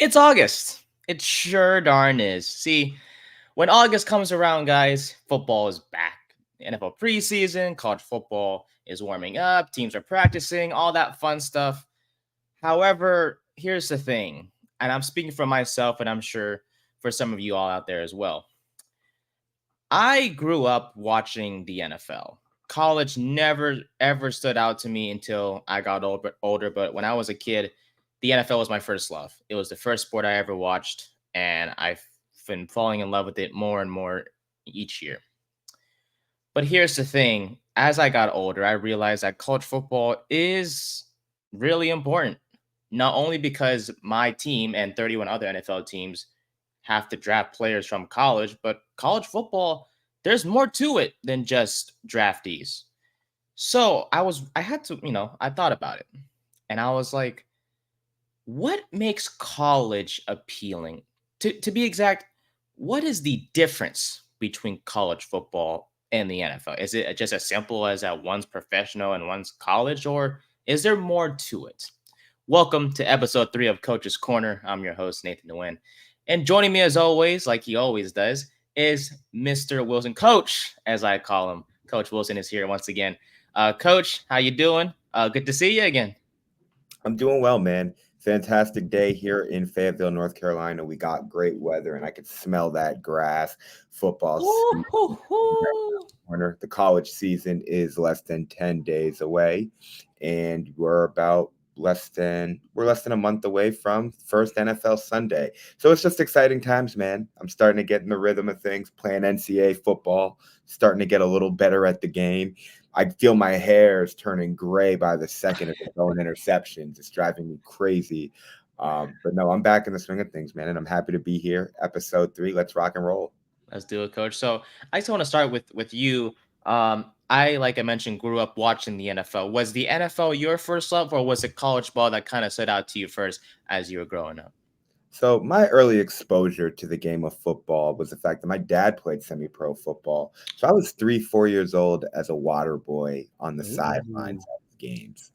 It's August. It sure darn is. See, when August comes around, guys, football is back. NFL preseason, college football is warming up, teams are practicing, all that fun stuff. However, here's the thing, and I'm speaking for myself, and I'm sure for some of you all out there as well. I grew up watching the NFL. College never ever stood out to me until I got older, but when I was a kid, the NFL was my first love. It was the first sport I ever watched, and I've been falling in love with it more and more each year. But here's the thing, as I got older, I realized that college football is really important. Not only because my team and 31 other NFL teams have to draft players from college, but college football, there's more to it than just draftees. So I had to, I thought about it. And I was like, what makes college appealing? To be exact, what is the difference between college football and the NFL? Is it just as simple as that one's professional and one's college, or is there more to it? Welcome to episode 3 of Coach's Corner. I'm your host, Nathan Nguyen. And joining me as always, like he always does, is Mr. Wilson. Coach, as I call him. Coach Wilson is here once again. Coach, how you doing? Good to see you again. I'm doing well, man. Fantastic day here in Fayetteville, North Carolina. We got great weather, and I could smell that grass. Football season right around Woo-hoo-hoo. the corner. The college season is less than 10 days away, and we're less than a month away from first NFL Sunday. So it's just exciting times, man. I'm starting to get in the rhythm of things, playing NCAA football, starting to get a little better at the game. I feel my hair is turning gray by the second of it throwing interceptions. It's driving me crazy. But no, I'm back in the swing of things, man, and I'm happy to be here. Episode 3. Let's rock and roll. Let's do it, Coach. So I just want to start with you. I, like I mentioned, grew up watching the NFL. Was the NFL your first love, or was it college ball that kind of stood out to you first as you were growing up? So my early exposure to the game of football was the fact that my dad played semi-pro football. So I was 3, 4 years old as a water boy on the Ooh. sidelines of games.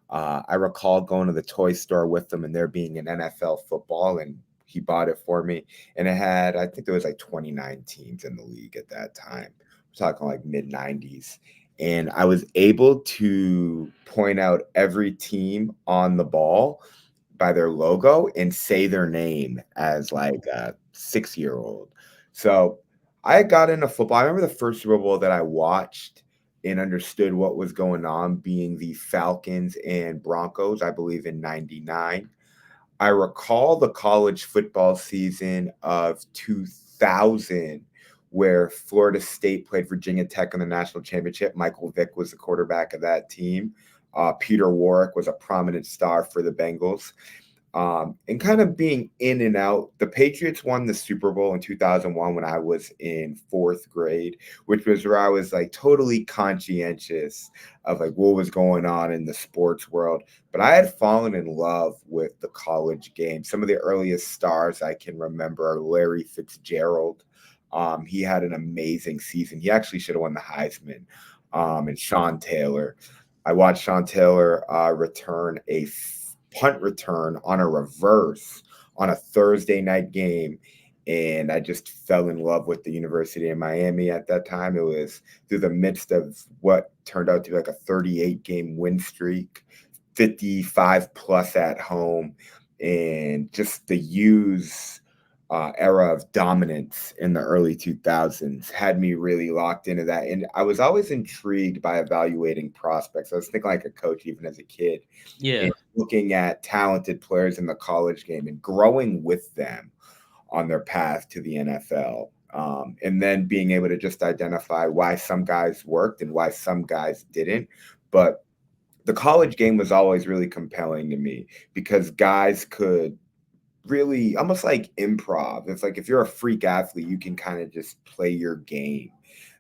I recall going to the toy store with him and there being an NFL football, and he bought it for me. And it had, I think there was like 29 teams in the league at that time. We're talking like mid 90s. And I was able to point out every team on the ball by their logo and say their name as like a 6 year old. So I got into football. I remember the first Super Bowl that I watched and understood what was going on being the Falcons and Broncos, I believe in 99. I recall the college football season of 2000 where Florida State played Virginia Tech in the national championship. Michael Vick was the quarterback of that team. Peter Warwick was a prominent star for the Bengals. And kind of being in and out. The Patriots won the Super Bowl in 2001 when I was in fourth grade, which was where I was like totally conscientious of like what was going on in the sports world. But I had fallen in love with the college game. Some of the earliest stars I can remember are Larry Fitzgerald. He had an amazing season. He actually should have won the Heisman. And Sean Taylor. I watched Sean Taylor return a punt return on a reverse on a Thursday night game. And I just fell in love with the University of Miami at that time. It was through the midst of what turned out to be like a 38 game win streak, 55 plus at home, and just the U's era of dominance in the early 2000s had me really locked into that. And I was always intrigued by evaluating prospects. I was thinking like a coach, even as a kid, Yeah. and looking at talented players in the college game and growing with them on their path to the NFL. And then being able to just identify why some guys worked and why some guys didn't. But the college game was always really compelling to me because guys could really almost like improv. It's like if you're a freak athlete, you can kind of just play your game.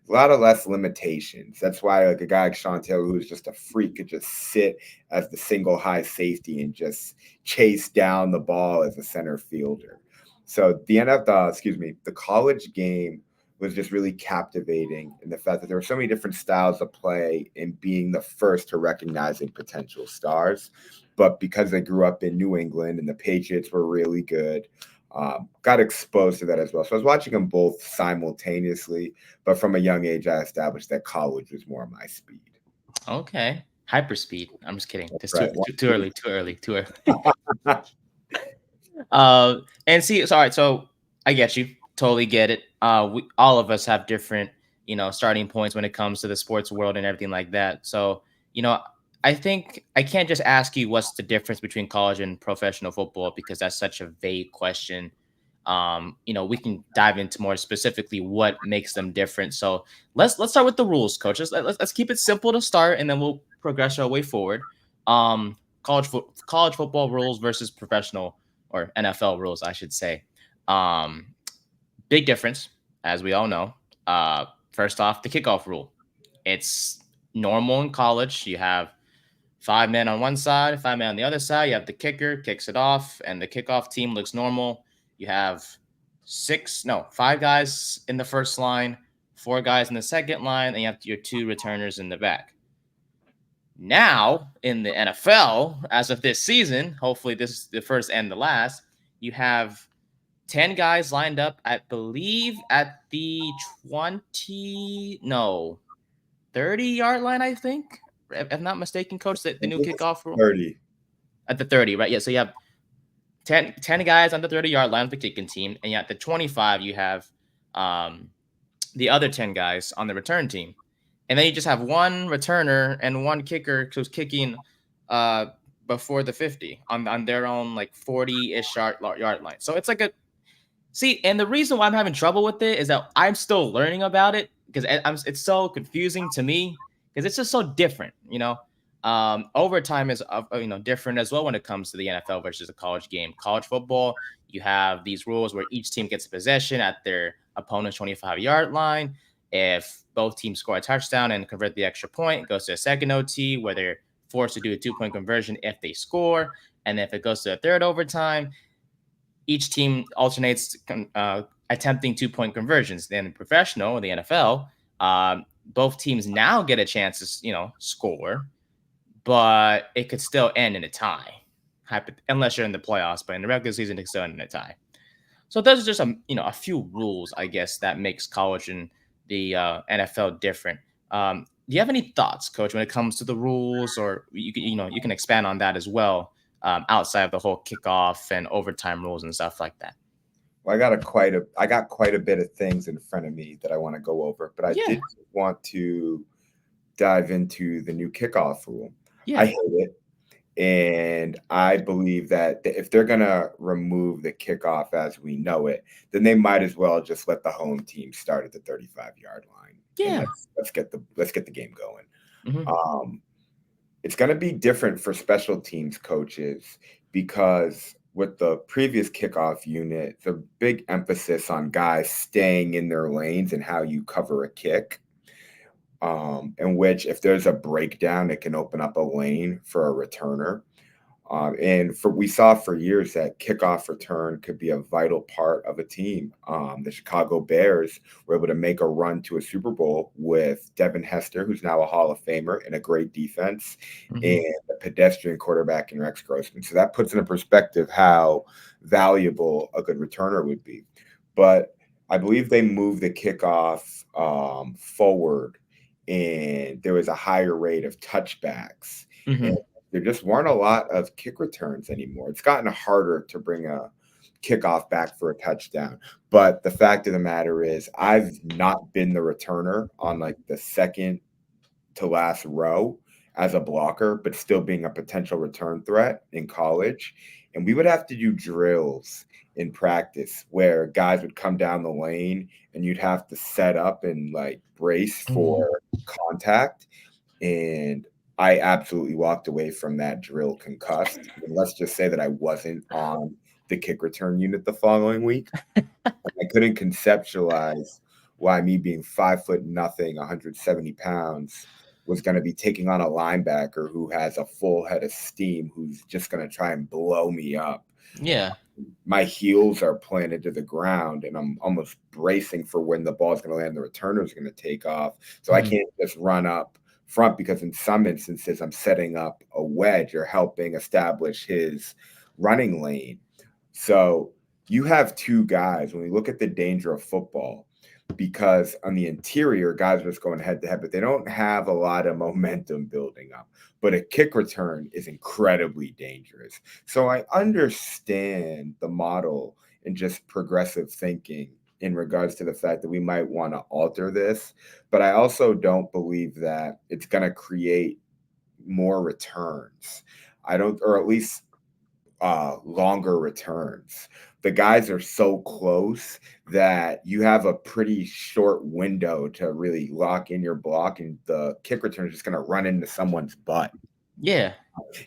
A lot of less limitations. That's why like a guy like Sean Taylor, who's just a freak, could just sit as the single high safety and just chase down the ball as a center fielder. So the NFL, the college game was just really captivating in the fact that there were so many different styles of play and being the first to recognizing potential stars. But because they grew up in New England and the Patriots were really good, got exposed to that as well. So I was watching them both simultaneously, but from a young age, I established that college was more my speed. Okay. Hyperspeed. I'm just kidding. That's It's right. One, too two. early. Too early. Too early. And see, so all right, so I get you, totally get it. All of us have different, starting points when it comes to the sports world and everything like that. So, you know, I think I can't just ask you what's the difference between college and professional football because that's such a vague question. We can dive into more specifically what makes them different. So let's start with the rules, coach. Let's keep it simple to start, and then we'll progress our way forward. College football rules versus professional or NFL rules, I should say. Um, Big difference, as we all know. First off, the kickoff rule. It's normal in college. You have 5 men on one side, 5 men on the other side. You have the kicker, kicks it off, and the kickoff team looks normal. You have 5 guys in the first line, 4 guys in the second line, and you have your 2 returners in the back. Now, in the NFL, as of this season, hopefully this is the first and the last, you have 10 guys lined up, I believe, at the 20, no, 30-yard line, I think. If I'm not mistaken, coach, the I new think it's kickoff rule 30. at the 30, right? Yeah, so you have 10 guys on the 30-yard line of the kicking team, and at the 25, you have um, the other 10 guys on the return team. And then you just have one returner and one kicker who's kicking uh, before the 50 on their own like 40-ish yard line. So it's like a see, and the reason why I'm having trouble with it is that I'm still learning about it because it's so confusing to me because it's just so different, Overtime is different as well when it comes to the NFL versus a college game. College football, you have these rules where each team gets possession at their opponent's 25-yard line. If both teams score a touchdown and convert the extra point, it goes to a second OT where they're forced to do a 2-point conversion if they score. And if it goes to a third overtime, each team alternates attempting 2-point conversions. Then in professional, the NFL, both teams now get a chance to score, but it could still end in a tie, unless you're in the playoffs. But in the regular season, it could still end in a tie. So those are just a few rules, I guess, that makes college and the NFL different. Do you have any thoughts, Coach, when it comes to the rules, or you can expand on that as well, outside of the whole kickoff and overtime rules and stuff like that? Well, I got quite a bit of things in front of me that I want to go over, but I Yeah, did want to dive into the new kickoff rule. I yeah. hate it. And I believe that if they're going to remove the kickoff as we know it, then they might as well just let the home team start at the 35-yard line and Yeah. let's get the game going. Mhm. Um, it's going to be different for special teams coaches because with the previous kickoff unit, the big emphasis on guys staying in their lanes and how you cover a kick, in which if there's a breakdown, it can open up a lane for a returner. We saw for years that kickoff return could be a vital part of a team. The Chicago Bears were able to make a run to a Super Bowl with Devin Hester, who's now a Hall of Famer, and a great defense, and Mhm. a pedestrian quarterback in Rex Grossman. So that puts into perspective how valuable a good returner would be. But I believe they moved the kickoff forward, and there was a higher rate of touchbacks. And Mhm. there just weren't a lot of kick returns anymore. It's gotten harder to bring a kickoff back for a touchdown. But the fact of the matter is, I've not been the returner on like the second to last row as a blocker, but still being a potential return threat in college. And we would have to do drills in practice where guys would come down the lane and you'd have to set up and like brace Mhm. for contact. And I absolutely walked away from that drill concussed. And let's just say that I wasn't on the kick return unit the following week. I couldn't conceptualize why me being 5 foot nothing, 170 pounds, was going to be taking on a linebacker who has a full head of steam, who's just going to try and blow me up. Yeah. My heels are planted to the ground and I'm almost bracing for when the ball is going to land, the returner is going to take off. So I Mhm. can't just run up front because in some instances I'm setting up a wedge or helping establish his running lane. So you have two guys when we look at the danger of football, because on the interior, guys are just going head to head, but they don't have a lot of momentum building up. But a kick return is incredibly dangerous. So I understand the model and just progressive thinking in regards to the fact that we might want to alter this, but I also don't believe that it's going to create more returns. I don't, or at least longer returns. The guys are so close that you have a pretty short window to really lock in your block, and the kick return is just going to run into someone's butt. Yeah.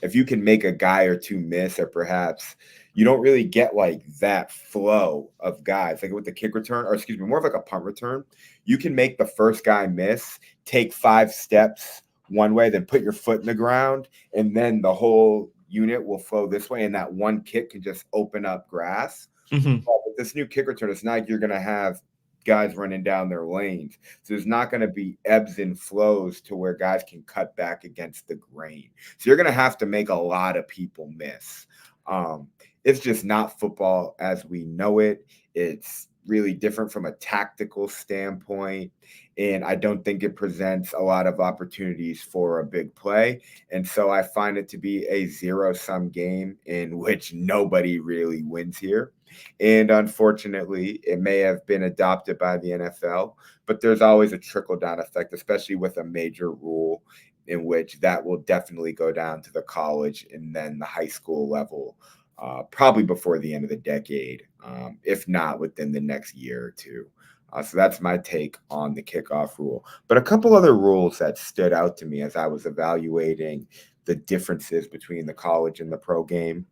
If you can make a guy or two miss, or perhaps you don't really get like that flow of guys, like with the kick return, or excuse me, more of like a punt return, you can make the first guy miss, take 5 steps one way, then put your foot in the ground, and then the whole unit will flow this way, and that one kick can just open up grass. Mhm. But with this new kick return, it's not like you're going to have guys running down their lanes. So there's not going to be ebbs and flows to where guys can cut back against the grain. So you're going to have to make a lot of people miss. Um, it's just not football as we know it. It's really different from a tactical standpoint. And I don't think it presents a lot of opportunities for a big play. And so I find it to be a zero-sum game in which nobody really wins here. And unfortunately, it may have been adopted by the NFL, but there's always a trickle down effect, especially with a major rule in which that will definitely go down to the college and then the high school level, probably before the end of the decade, if not within the next year or two. So that's my take on the kickoff rule. But a couple other rules that stood out to me as I was evaluating the differences between the college and the pro game.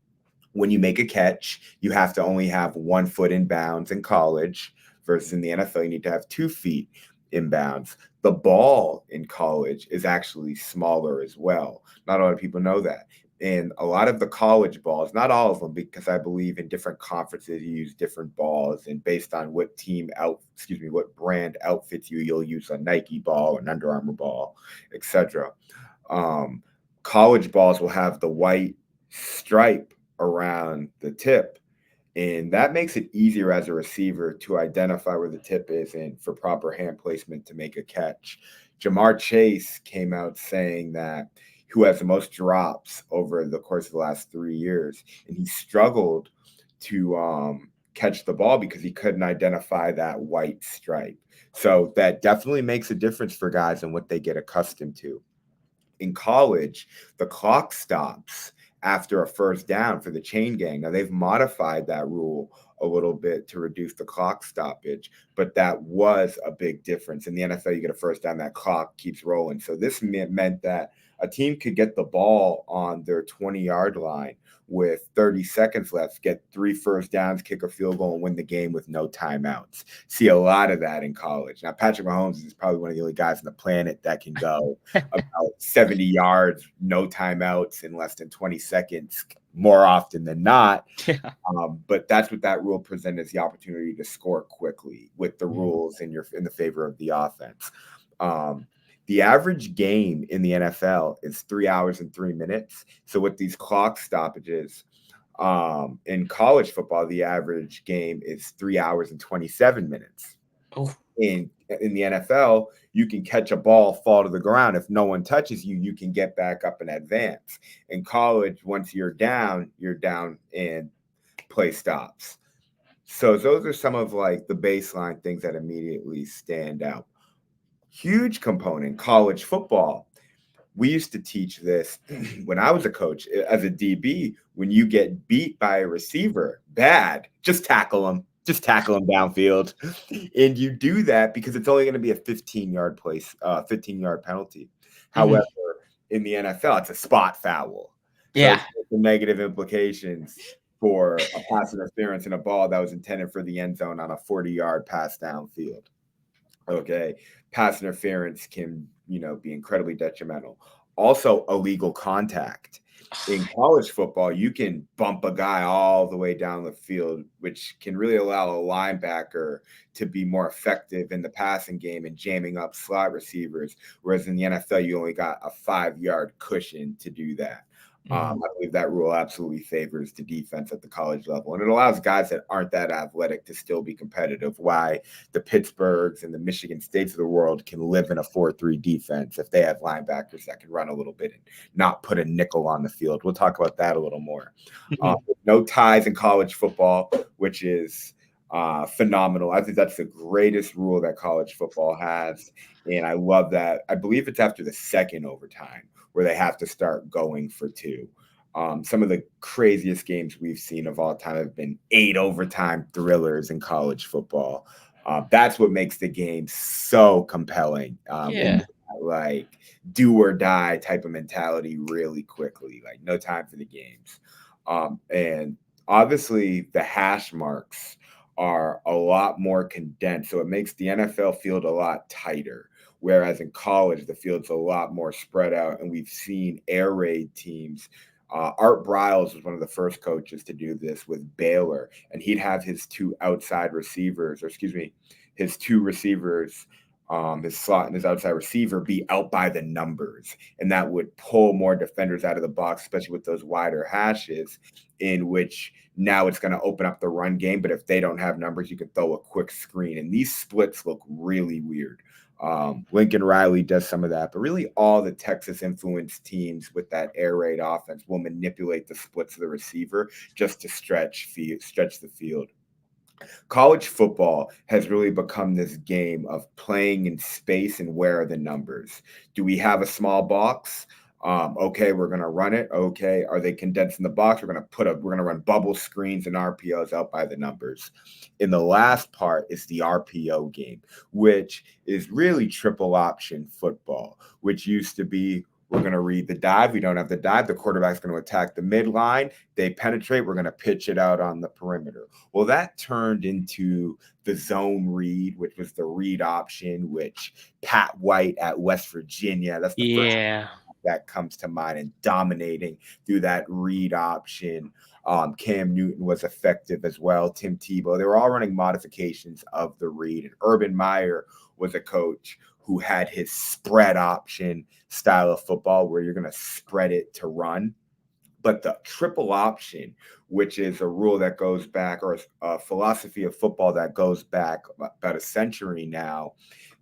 When you make a catch, you have to only have 1 foot in bounds in college, versus in the NFL, you need to have 2 feet in bounds. The ball in college is actually smaller as well. Not a lot of people know that. And a lot of the college balls, not all of them, because I believe in different conferences you use different balls, and based on what what brand outfits you, you'll use a Nike ball, an Under Armour ball, etc. Um, College balls will have the white stripe around the tip. And that makes it easier as a receiver to identify where the tip is and for proper hand placement to make a catch. Jamar Chase came out saying that who has the most drops over the course of the last 3 years, and he struggled to catch the ball because he couldn't identify that white stripe. So that definitely makes a difference for guys and what they get accustomed to. In college, the clock stops after a first down for the chain gang. Now they've modified that rule a little bit to reduce the clock stoppage, but that was a big difference. In the NFL, you get a first down, that clock keeps rolling. So this meant that a team could get the ball on their 20-yard line with 30 seconds left, get 3 first downs, kick a field goal, and win the game with no timeouts. See a lot of that in college. Now, Patrick Mahomes is probably one of the only guys on the planet that can go about 70 yards, no timeouts in less than 20 seconds more often than not. Yeah. But that's what that rule presented, is the opportunity to score quickly with the Mhm. rules in the favor of the offense. Um, the average game in the NFL is 3 hours and 3 minutes. So with these clock stoppages, in college football, the average game is 3 hours and 27 minutes. Oh. In the NFL, you can catch a ball, fall to the ground. If no one touches you, you can get back up and advance. In college, once you're down, and play stops. So those are some of like the baseline things that immediately stand out. Huge component, college football. We used to teach this when I was a coach as a DB. When you get beat by a receiver bad, just tackle them. Just tackle them downfield. And you do that because it's only going to be a 15-yard penalty. Mhm. However, in the NFL, it's a spot foul. So Yeah. it's the negative implications for a pass interference in a ball that was intended for the end zone on a 40-yard pass downfield. Okay. Pass interference can, be incredibly detrimental. Also, illegal contact. In college football, you can bump a guy all the way down the field, which can really allow a linebacker to be more effective in the passing game and jamming up slot receivers. Whereas in the NFL, you only got a 5 yard cushion to do that. Mhm. I believe that rule absolutely favors the defense at the college level, and it allows guys that aren't that athletic to still be competitive. Why the Pittsburghs and the Michigan States of the world can live in a 4-3 defense if they have linebackers that can run a little bit and not put a nickel on the field. We'll talk about that a little more. No ties in college football, which is phenomenal. I think that's the greatest rule that college football has. And I love that. I believe it's after the second overtime where they have to start going for two. Some of the craziest games we've seen of all time have been 8 overtime thrillers in college football. That's what makes the game so compelling. And Yeah. like do or die type of mentality really quickly, like no time for the games. And obviously, the hash marks are a lot more condensed, so it makes the NFL field a lot tighter. Whereas in college, the field's a lot more spread out, and we've seen air raid teams. Art Briles was one of the first coaches to do this with Baylor, and he'd have his two outside receivers, or excuse me, his two receivers, his slot and his outside receiver be out by the numbers, and that would pull more defenders out of the box, especially with those wider hashes, in which now it's going to open up the run game. But if they don't have numbers, you can throw a quick screen, and these splits look really weird. Lincoln Riley does some of that, but really all the Texas influenced teams with that air raid offense will manipulate the splits of the receiver just to stretch the field. College football has really become this game of playing in space and where are the numbers? Do we have a small box? Okay, we're gonna run it. Okay, are they condensing the box? We're gonna run bubble screens and RPOs out by the numbers. In the last part is the RPO game, which is really triple option football, which used to be we're going to read the dive. We don't have the dive. The quarterback's going to attack the midline. They penetrate. We're going to pitch it out on the perimeter. Well, that turned into the zone read, which was the read option, which Pat White at West Virginia, that's the first Yeah. that comes to mind, and dominating through that read option. Cam Newton was effective as well. Tim Tebow, they were all running modifications of the read. And Urban Meyer was a coach who had his spread option style of football where you're going to spread it to run. But the triple option, which is a rule that goes back, or a philosophy of football that goes back about a century now,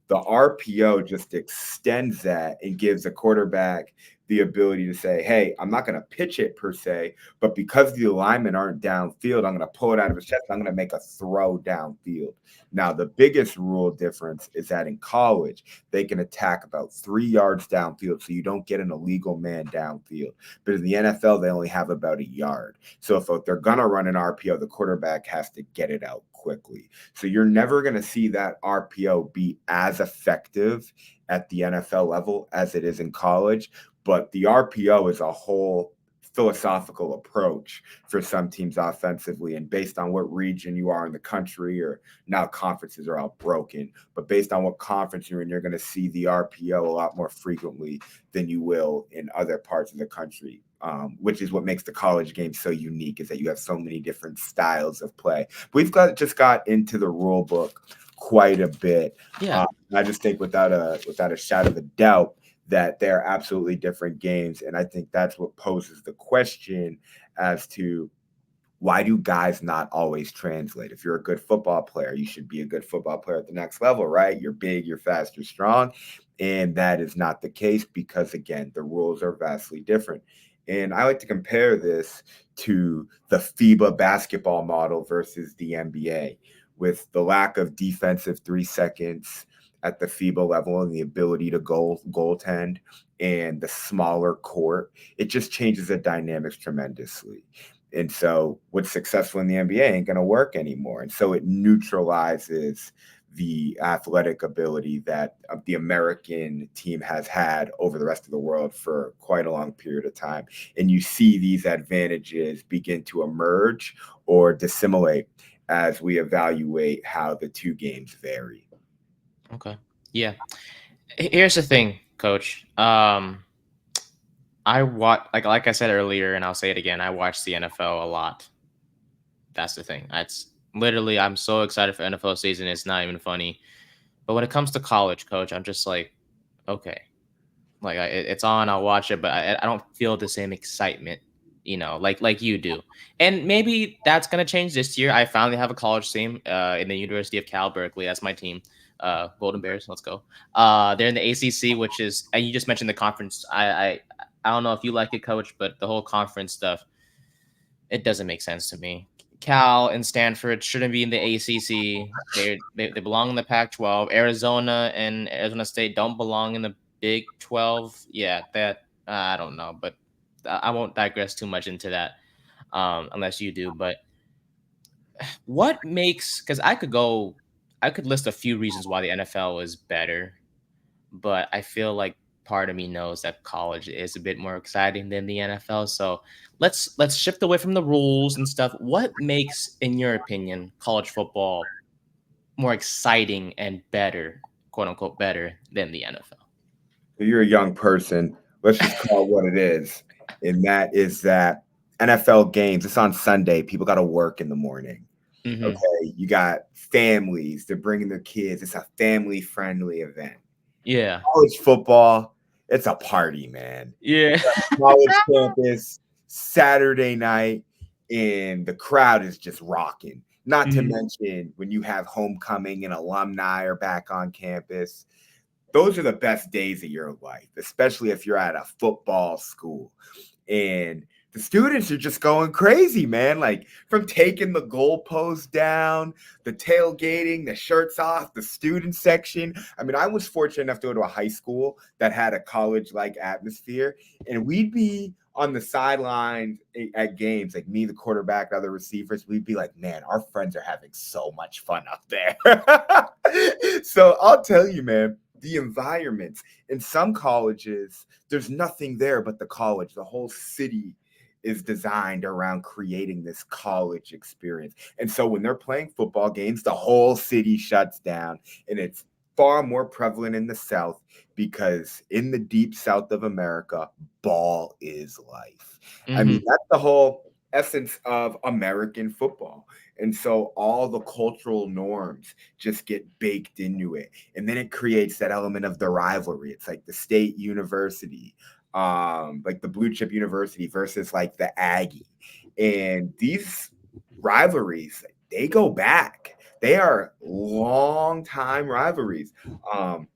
the RPO just extends that and gives a quarterback the ability to say, hey, I'm not going to pitch it per se, but because the alignment aren't downfield, I'm going to pull it out of his chest. I'm going to make a throw downfield. Now, the biggest rule difference is that in college, they can attack about 3 yards downfield, so you don't get an illegal man downfield. But in the NFL, they only have about a yard. So if they're going to run an RPO, the quarterback has to get it out quickly. So you're never going to see that RPO be as effective at the NFL level as it is in college. But the RPO is a whole philosophical approach for some teams offensively, and based on what region you are in the country, or now conferences are all broken, but based on what conference you're in, you're going to see the RPO a lot more frequently than you will in other parts of the country. Which is what makes the college game so unique, is that you have so many different styles of play. We've just got into the rule book quite a bit. Yeah. I just think without a shadow of a doubt that they're absolutely different games, and I think that's what poses the question as to why do guys not always translate? If you're a good football player, you should be a good football player at the next level, right? You're big, you're fast, you're strong. And that is not the case because, again, the rules are vastly different. And I like to compare this to the FIBA basketball model versus the NBA, with the lack of defensive 3 seconds at the FIBA level and the ability to goaltend and the smaller court. It just changes the dynamics tremendously. And so what's successful in the NBA ain't going to work anymore. And so it neutralizes the athletic ability that the American team has had over the rest of the world for quite a long period of time. And you see these advantages begin to emerge or dissimulate as we evaluate how the two games vary. Okay. Yeah. Here's the thing, Coach. I watch like I said earlier, and I'll say it again. I watch the NFL a lot. That's the thing. It's literally I'm so excited for NFL season. It's not even funny. But when it comes to college, Coach, I'm just like, okay, like it's on, I'll watch it, but I don't feel the same excitement, like you do. And maybe that's gonna change this year. I finally have a college team in the University of Cal Berkeley. That's my team. Golden Bears, let's go. They're in the ACC, which is, and you just mentioned the conference. I don't know if you like it, Coach, but the whole conference stuff, it doesn't make sense to me. Cal and Stanford shouldn't be in the ACC. They belong in the Pac-12. Arizona and Arizona State don't belong in the Big 12. Yeah, that I don't know, but I won't digress too much into that unless you do. But what makes, because I could list a few reasons why the NFL is better, but I feel like part of me knows that college is a bit more exciting than the NFL. So let's shift away from the rules and stuff. What makes, in your opinion, college football more exciting and better, quote unquote, better than the NFL? You're a young person. Let's just call it what it is. And that is that NFL games, it's on Sunday. People got to work in the morning. Hmm. Okay. You got families, they're bringing their kids. It's a family friendly event. Yeah. College football, it's a party, man. Yeah. College campus, Saturday night, and the crowd is just rocking. Not to Mhm. mention when you have homecoming and alumni are back on campus. Those are the best days of your life, especially if you're at a football school. And the students are just going crazy, man. Like from taking the goalpost down, the tailgating, the shirts off, the student section. I mean, I was fortunate enough to go to a high school that had a college like atmosphere, and we'd be on the sidelines at games, like me, the quarterback, other receivers. We'd be like, man, our friends are having so much fun up there. So I'll tell you, man, the environments in some colleges, there's nothing there but the college. The whole city is designed around creating this college experience. And so when they're playing football games, the whole city shuts down. And it's far more prevalent in the South because in the deep South of America, ball is life. I mean, Hmm. that's the whole essence of American football. And so all the cultural norms just get baked into it. And then it creates that element of the rivalry. It's like the state university, like the blue chip university versus like the Aggie. And these rivalries, they go back. They are long time rivalries. Um,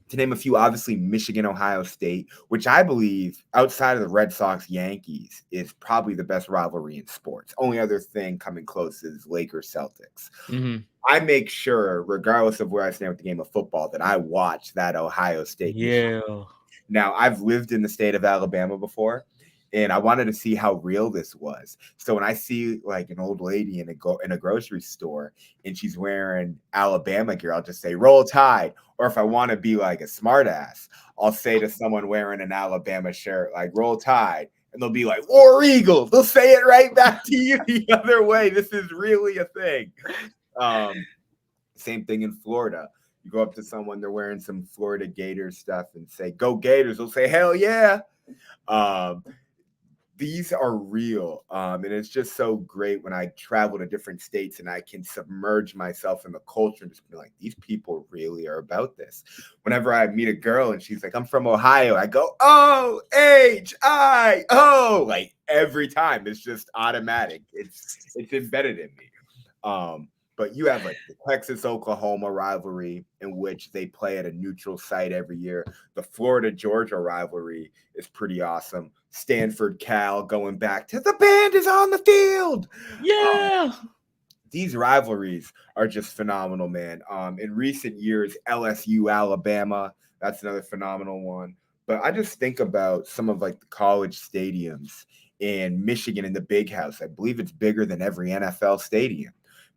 to name a few, obviously Michigan, Ohio State, which I believe outside of the Red Sox Yankees is probably the best rivalry in sports. Only other thing coming close is Lakers Celtics. Hmm. I make sure, regardless of where I stand with the game of football, that I watch that Ohio State Michigan. Yeah. Now, I've lived in the state of Alabama before, and I wanted to see how real this was. So when I see like an old lady in a grocery store and she's wearing Alabama gear, I'll just say "Roll Tide." Or if I want to be like a smartass, I'll say to someone wearing an Alabama shirt like "Roll Tide," and they'll be like "War Eagle." They'll say it right back to you the other way. This is really a thing. Um, Same thing in Florida. You go up to someone, they're wearing some Florida Gators stuff and say, "Go Gators." They'll say, "Hell yeah." Um, these are real. And it's just so great when I travel to different states and I can submerge myself in the culture and just be like, these people really are about this. Whenever I meet a girl and she's like, "I'm from Ohio," I go, OHIO. Like every time. It's just automatic. It's embedded in me. But you have like the Texas Oklahoma rivalry in which they play at a neutral site every year. The Florida Georgia rivalry is pretty awesome. Stanford Cal going back to the band is on the field. Um, Yeah. these rivalries are just phenomenal, man. In recent years, LSU Alabama, that's another phenomenal one. But I just think about some of like the college stadiums in Michigan in the Big House. I believe it's bigger than every NFL stadium.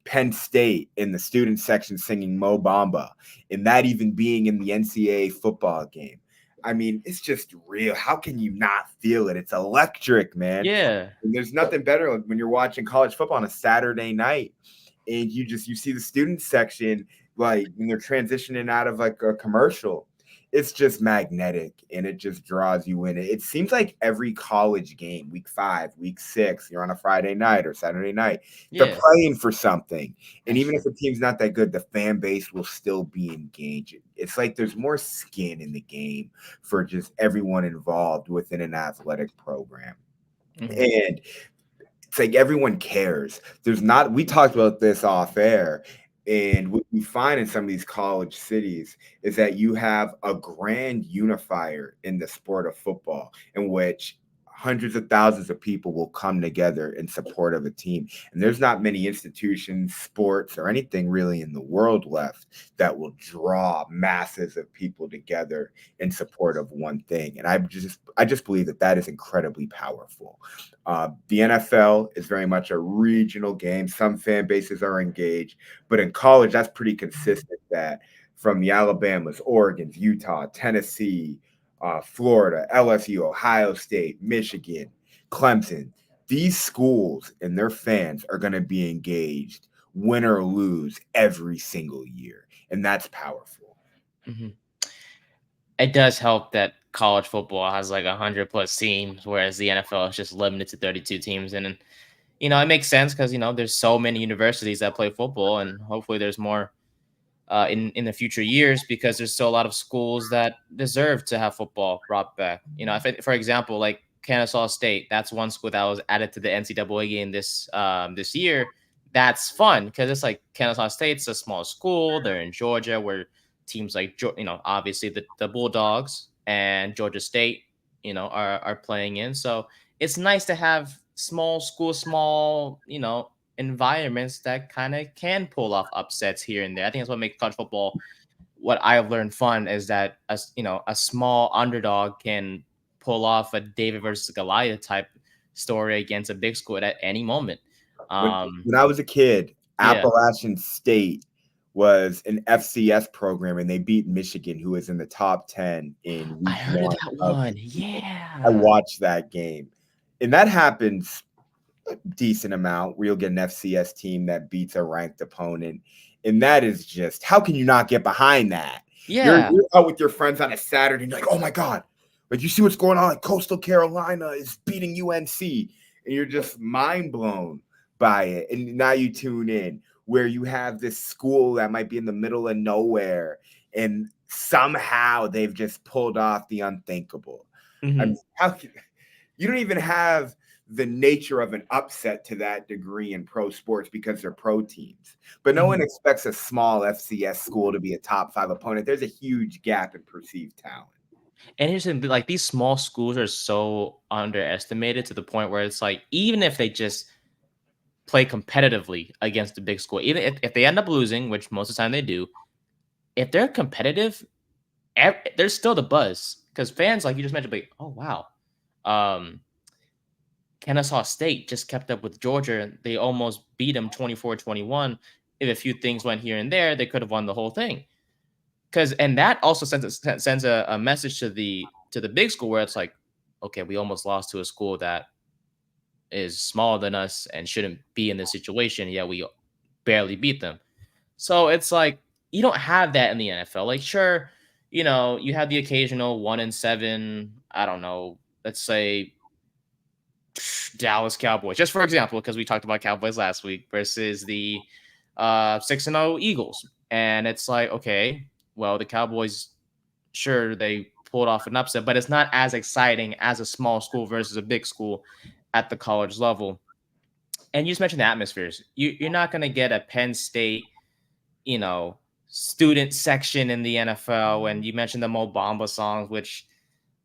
Penn State in the student section singing Mo Bamba, and that even being in the NCAA football game. I mean, it's just real. How can you not feel it? It's electric, man. Yeah. And there's nothing better when you're watching college football on a Saturday night and you see the student section like when they're transitioning out of like a commercial, it's just magnetic and it just draws you in. It seems like every college game, week 5, week 6, you're on a Friday night or Saturday night, they're Yeah, playing for something. And that's even if true. the team's not that good, the fan base will still be engaged. It's like there's more skin in the game for just everyone involved within an athletic program. Hmm. And it's like everyone cares. There's not, we talked about this off air, and what you find in some of these college cities is that you have a grand unifier in the sport of football in which hundreds of thousands of people will come together in support of a team. And there's not many institutions, sports, or anything really in the world left that will draw masses of people together in support of one thing. And I just believe that that is incredibly powerful. The NFL is very much a regional game. Some fan bases are engaged, but in college, that's pretty consistent. That from the Alabamas, Oregon's, Utah, Tennessee, Florida, LSU, Ohio State, Michigan, Clemson, these schools and their fans are going to be engaged, win or lose, every single year, and that's powerful. Hmm. It does help that college football has like 100 plus teams, whereas the NFL is just limited to 32 teams. And it makes sense because there's so many universities that play football, and hopefully there's more in the future years because there's still a lot of schools that deserve to have football brought back. For example, like Kennesaw State, that's one school that was added to the NCAA game this year. That's fun because it's like Kennesaw State's a small school. They're in Georgia, where teams like obviously the Bulldogs and Georgia State, are playing in. So it's nice to have small schools, small environments that kind of can pull off upsets here and there. I think that's what makes college football, what I've learned, fun is that a small underdog can pull off a David versus Goliath type story against a big school at any moment. When Um, when I was a kid, yeah, Appalachian State was an FCS program, and they beat Michigan, who was in the top 10 in I week heard of 1 that of one. I Yeah, watched that game. And that happens a decent amount where you'll get an FCS team that beats a ranked opponent. And that is just, how can you not get behind that? You're, yeah. you're out with your friends on a Saturday and you're like, oh my God, like you see what's going on? Like Coastal Carolina is beating UNC. And you're just mind blown by it. And now you tune in where you have this school that might be in the middle of nowhere. And somehow they've just pulled off the unthinkable. I Hmm. mean, you don't even have the nature of an upset to that degree in pro sports because they're pro teams. But no one Hmm. expects a small FCS school to be a top 5 opponent. There's a huge gap in perceived talent. And here's the thing, like these small schools are so underestimated to the point where it's like even if they just play competitively against the big school, even if they end up losing, which most of the time they do, if they're competitive, there's still the buzz because fans, like you just mentioned, like, oh wow, um, Kennesaw State just kept up with Georgia. They almost beat them 24-21. If a few things went here and there, they could have won the whole thing. And that also sends a message to the big school where it's like, okay, we almost lost to a school that is smaller than us and shouldn't be in this situation. Yet we barely beat them. So it's like you don't have that in the NFL. Like, sure, you have the occasional 1-7. I don't know. Let's say Dallas Cowboys, just for example, because we talked about Cowboys last week versus the 6-0 Eagles, and it's like, okay, well, the Cowboys, sure, they pulled off an upset, but it's not as exciting as a small school versus a big school at the college level. And you just mentioned the atmospheres. You're not going to get a Penn State, you know, student section in the NFL. And you mentioned the Mo Bamba songs, which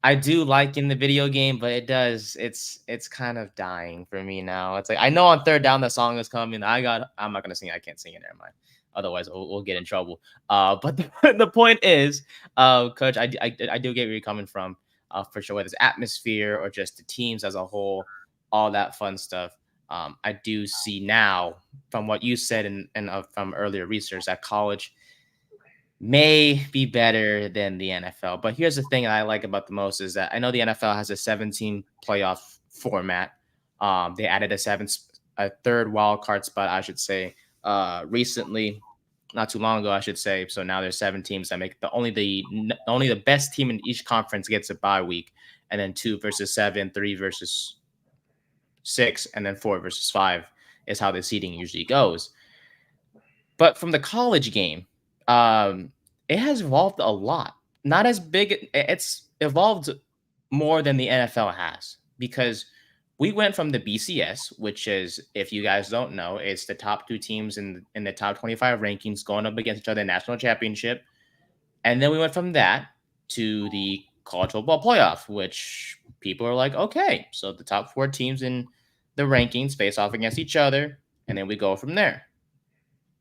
I do like in the video game, but it's kind of dying for me now. It's like I know on third down the song is coming. I'm not gonna sing it. I can't sing it. Never mind. Otherwise, we'll get in trouble. But the point is, Coach, I do get where you're coming from. For sure, whether it's atmosphere or just the teams as a whole, all that fun stuff. I do see now from what you said and from earlier research that college may be better than the NFL. But here's the thing that I like about the most is that I know the NFL has a 17 playoff format. They added a third wild card spot, I should say, recently. not too long ago, I should say. So now there's 7 teams that make the best team in each conference gets a bye week, and then 2 versus 7, 3 versus 6, and then 4 versus 5 is how the seeding usually goes. But from the college game, it has evolved a lot. Not as big. It's evolved more than the NFL has because we went from the BCS, which is, if you guys don't know, it's the top 2 teams in the top 25 rankings going up against each other in national championship, and then we went from that to the college football playoff, which people are like, okay, so the top 4 teams in the rankings face off against each other, and then we go from there.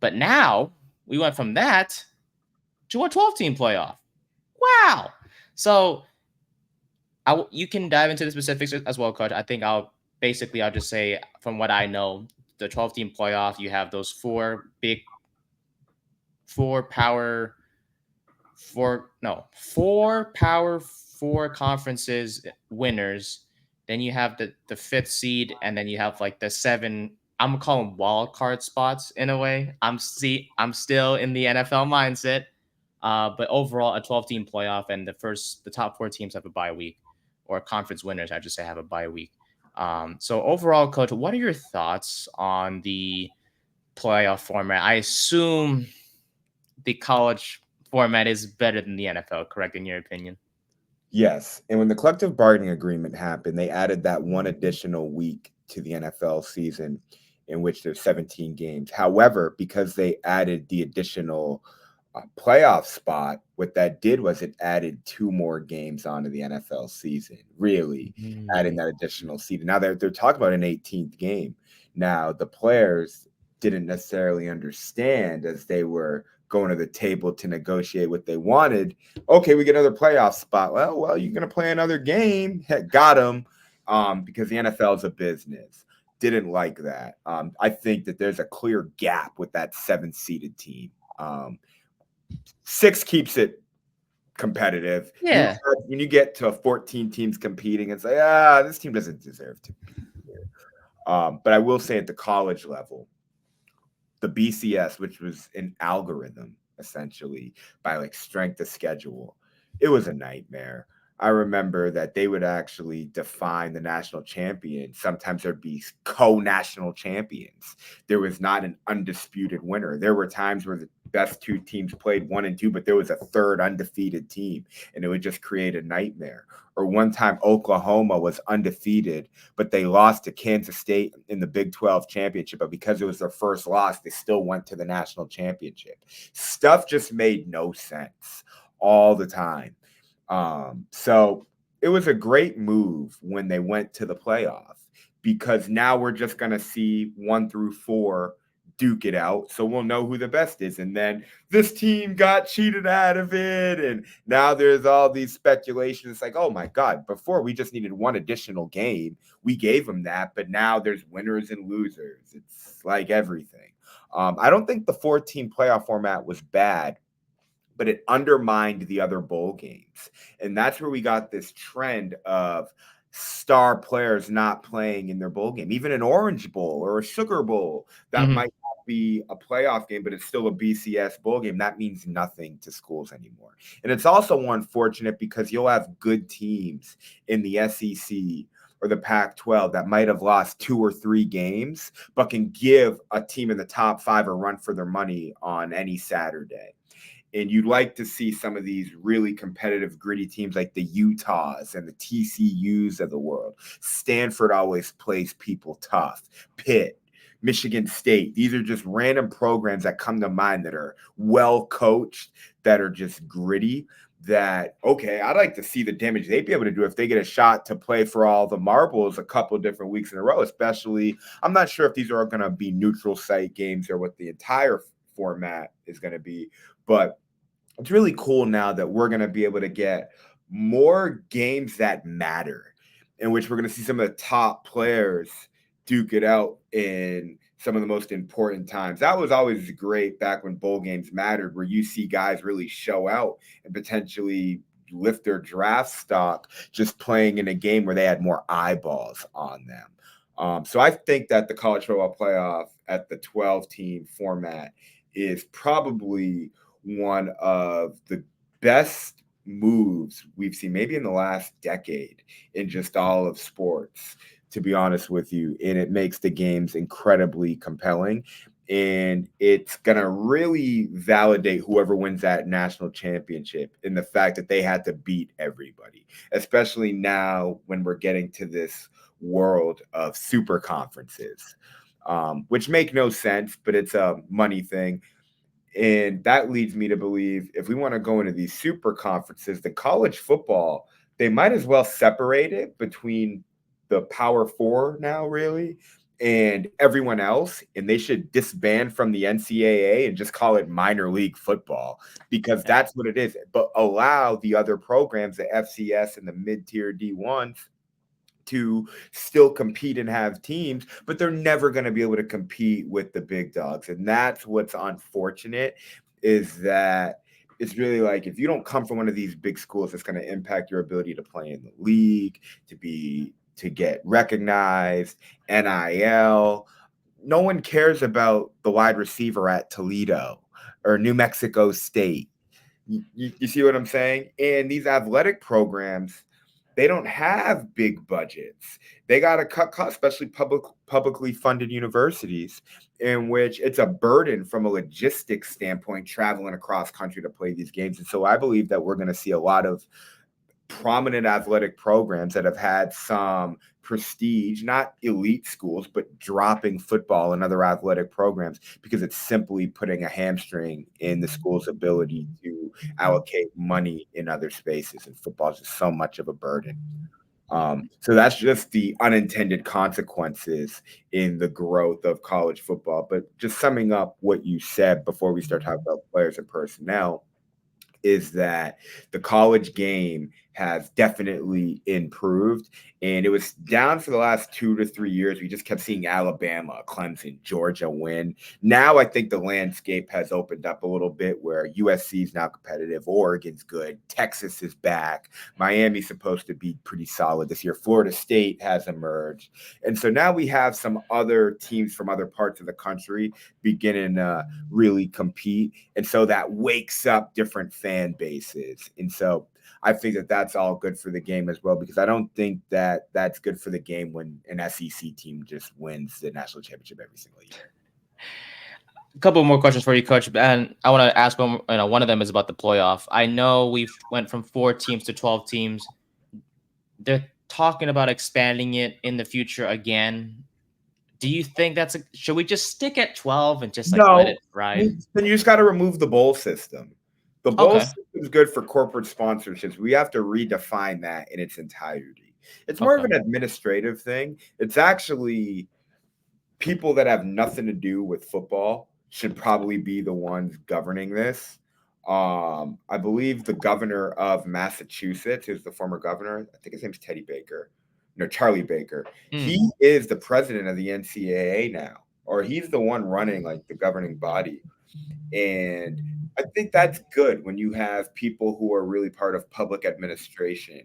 But now we went from that to a 12-team playoff. Wow. So you can dive into the specifics as well, Coach. I think I'll just say from what I know, the 12-team playoff, you have those four power four power four conferences winners. Then you have the fifth seed, and then you have like the 7. I'm gonna call them wild card spots in a way. I'm still in the NFL mindset, but overall a 12-team playoff, and the top 4 teams have a bye week, or conference winners, I just say, have a bye week. So overall, Coach, what are your thoughts on the playoff format? I assume the college format is better than the NFL, correct, in your opinion? Yes. And when the collective bargaining agreement happened, they added that one additional week to the NFL season in which there's 17 games. However, because they added the additional playoff spot, what that did was it added 2 more games onto the NFL season, really adding that additional season. Now they're talking about an 18th game. Now, the players didn't necessarily understand as they were going to the table to negotiate what they wanted. Okay, we get another playoff spot. Well, you're going to play another game. Heck, got them, because the NFL is a business. Didn't like that. I think that there's a clear gap with that 7-seeded team. 6 keeps it competitive. Yeah. When you get to 14 teams competing, it's like, this team doesn't deserve to be here. But I will say at the college level, the BCS, which was an algorithm essentially by like strength of schedule, it was a nightmare. I remember that they would actually define the national champion. Sometimes there'd be co-national champions. There was not an undisputed winner. There were times where the best 2 teams played 1 and 2, but there was a third undefeated team, and it would just create a nightmare. Or one time Oklahoma was undefeated, but they lost to Kansas State in the Big 12 championship. But because it was their first loss, they still went to the national championship. Stuff just made no sense all the time. So it was a great move when they went to the playoff, because now we're just going to see 1 through 4 duke it out. So we'll know who the best is. And then this team got cheated out of it. And now there's all these speculations. It's like, oh my God, before we just needed 1 additional game. We gave them that, but now there's winners and losers. It's like everything. I don't think the 4-team playoff format was bad, but it undermined the other bowl games. And that's where we got this trend of star players not playing in their bowl game. Even an Orange Bowl or a Sugar Bowl, that might not be a playoff game, but it's still a BCS bowl game. That means nothing to schools anymore. And it's also unfortunate because you'll have good teams in the SEC or the Pac-12 that might have lost 2 or 3 games, but can give a team in the top 5 a run for their money on any Saturday. And you'd like to see some of these really competitive, gritty teams like the Utahs and the TCUs of the world. Stanford always plays people tough. Pitt, Michigan State. These are just random programs that come to mind that are well coached, that are just gritty. That, okay, I'd like to see the damage they'd be able to do if they get a shot to play for all the marbles a couple different weeks in a row. Especially, I'm not sure if these are going to be neutral site games or what the entire format is going to be, but it's really cool now that we're going to be able to get more games that matter, in which we're going to see some of the top players duke it out in some of the most important times. That was always great back when bowl games mattered, where you see guys really show out and potentially lift their draft stock just playing in a game where they had more eyeballs on them. So I think that the college football playoff at the 12-team format is probably one of the best moves we've seen, maybe in the last decade, in just all of sports, to be honest with you. And it makes the games incredibly compelling. And it's going to really validate whoever wins that national championship in the fact that they had to beat everybody, especially now when we're getting to this world of super conferences, which make no sense, but it's a money thing. And that leads me to believe if we want to go into these super conferences, the college football, they might as well separate it between the Power Four now, really, and everyone else. And they should disband from the NCAA and just call it minor league football because Yeah. that's what it is. But allow the other programs, the FCS and the mid tier D1s, to still compete and have teams, but they're never going to be able to compete with the big dogs. And that's what's unfortunate, is that it's really like if you don't come from one of these big schools, it's going to impact your ability to play in the league, to get recognized, NIL. No one cares about the wide receiver at Toledo or New Mexico State. You see what I'm saying? And these athletic programs, they don't have big budgets. They got to cut costs, especially publicly funded universities, in which it's a burden from a logistics standpoint traveling across country to play these games. And so I believe that we're going to see a lot of prominent athletic programs that have had some prestige, not elite schools, but dropping football and other athletic programs because it's simply putting a hamstring in the school's ability to allocate money in other spaces. And football is just so much of a burden. So that's just the unintended consequences in the growth of college football. But just summing up what you said before we start talking about players and personnel, is that the college game has definitely improved, and it was down for the last 2 to 3 years. We just kept seeing Alabama, Clemson, Georgia win. Now I think the landscape has opened up a little bit where USC is now competitive, Oregon's good, Texas is back, Miami's supposed to be pretty solid this year, Florida State has emerged. And so now we have some other teams from other parts of the country beginning to really compete. And so that wakes up different fan bases. And so I think that that's all good for the game as well, because I don't think that that's good for the game when an SEC team just wins the national championship every single year. A couple more questions for you, Coach. And I want to ask one. One of them is about the playoff. I know we've went from 4 teams to 12 teams. They're talking about expanding it in the future again. Do you think should we just stick at 12 and just like let No, it ride? then you just got to remove the bowl system. The bowl Okay. system is good for corporate sponsorships. We have to redefine that in its entirety. It's more of Okay. an administrative thing. It's actually people that have nothing to do with football should probably be the ones governing this. I believe the governor of Massachusetts, who's the former governor, I think his name's Teddy Baker, no, Charlie Baker. Mm. He is the president of the NCAA now, or he's the one running like the governing body. And I think that's good when you have people who are really part of public administration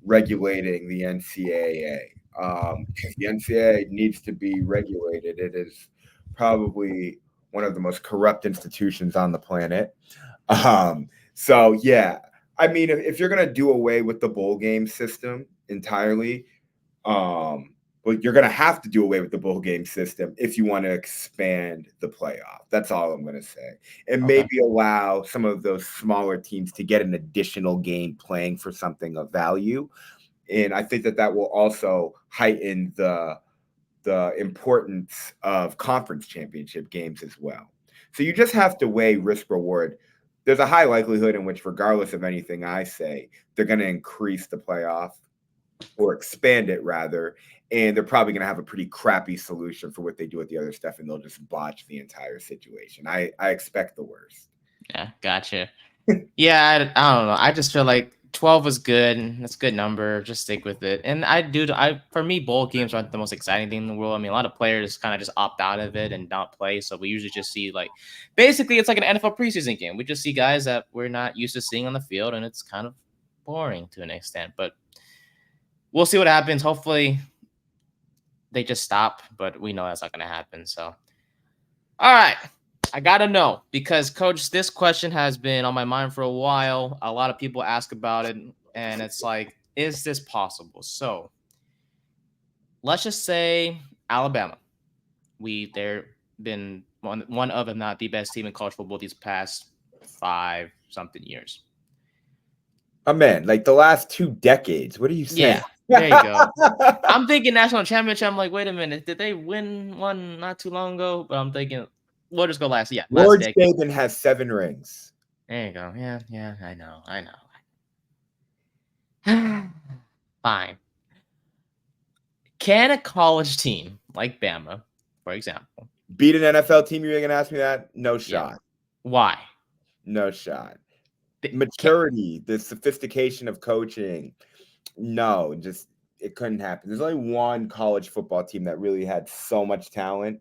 regulating the NCAA. The NCAA needs to be regulated. It is probably one of the most corrupt institutions on the planet. So yeah, I mean, if you're gonna do away with the bowl game system entirely, but you're gonna have to do away with the bowl game system if you want to expand the playoff. That's all I'm gonna say, and Okay. maybe allow some of those smaller teams to get an additional game playing for something of value. And I think that that will also heighten the importance of conference championship games as well. So you just have to weigh risk reward. There's a high likelihood in which, regardless of anything I say, they're going to increase the playoff or expand it rather. And they're probably going to have a pretty crappy solution for what they do with the other stuff, and they'll just botch the entire situation. I expect the worst. Yeah. Gotcha. Yeah. I don't know. I just feel like 12 is good. That's a good number. Just stick with it. And for me, bowl games aren't the most exciting thing in the world. I mean, a lot of players kind of just opt out of it and not play. So we usually just see basically it's like an NFL preseason game. We just see guys that we're not used to seeing on the field, and it's kind of boring to an extent. But we'll see what happens. Hopefully they just stop, but we know that's not going to happen. So, all right. I gotta know because, Coach, this question has been on my mind for a while. A lot of people ask about it, and it's like, is this possible? So let's just say Alabama. They're been one of, if not the best team in college football these past 5 something years. Oh man, like the last 2 decades. What are you saying? Yeah, there you go. I'm thinking national championship. I'm like, wait a minute, did they win one not too long ago? But I'm thinking, we'll just go last. Yeah, last George decade. Saban has 7 rings. There you go. Yeah, yeah, I know. Fine. Can a college team like Bama, for example, Beat an NFL team? You're gonna ask me that? No yeah, shot. why? No shot. Can, Maturity, the sophistication of coaching. No, just it couldn't happen. There's only one college football team that really had so much talent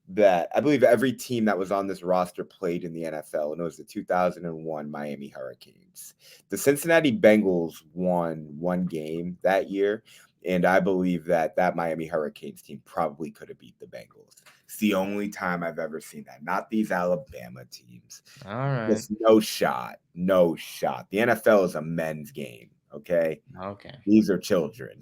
that I believe every team that was on this roster played in the NFL, and it was the 2001 Miami Hurricanes. The Cincinnati Bengals won one game that year, and I believe that that Miami Hurricanes team probably could have beat the Bengals. It's the only time I've ever seen that. Not these Alabama teams. all right. Just no shot. No shot. The NFL is a men's game, okay? Okay. These are children.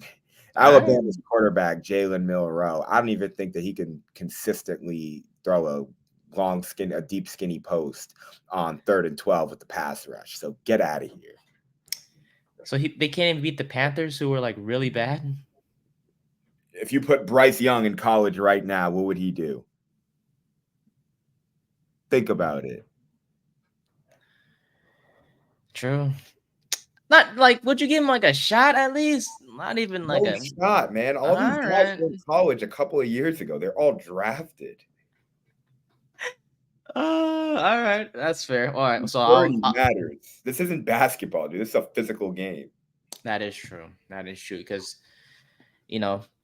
All right. Alabama's quarterback, Jalen Milroe, I don't even think that he can consistently throw a deep, skinny post on 3rd and 12 with the pass rush. So get out of here. So they can't even beat the Panthers, who were like really bad. If you put Bryce Young in college right now, what would he do? Think about it. True. Not like, would you give him like a shot at least? Not even like No a. shot, man. All these All guys right. were in college a couple of years ago. They're all drafted. All right. That's fair. All right. So Maturity matters. This isn't basketball, dude. This is a physical game. that is true. That is true because,